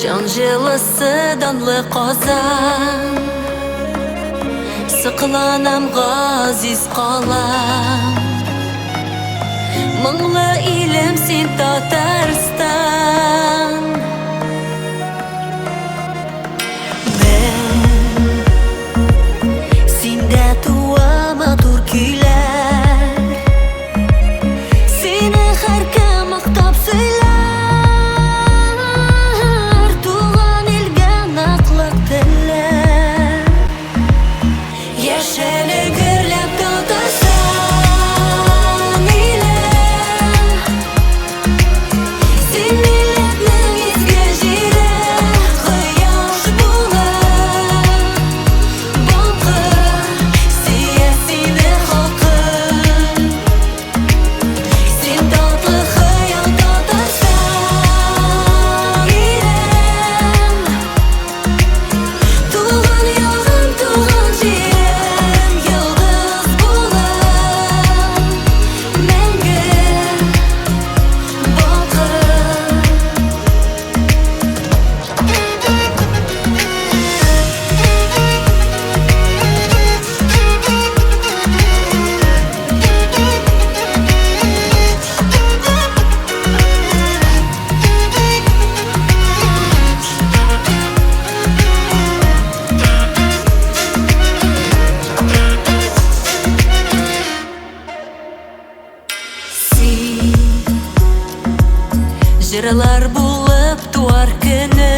Жан жылысы данлы Казан, сықланам ғазиз қалам. Мұңлы илем сен Татарстан. Мен сендә туам матур көйләр, сені һәркем мақтап сөйләр. Туган илгә ныклык теләр, яшәле гөрләп Татарстан иле. Син милләтнең изге җире, кояш булып балкыр, сөя сине халкым. Син татлы хыял Татарстан илем, туган ягым, туган җирем, йолдыз булып мәңге балкыр. Син җырлар булып туар көне,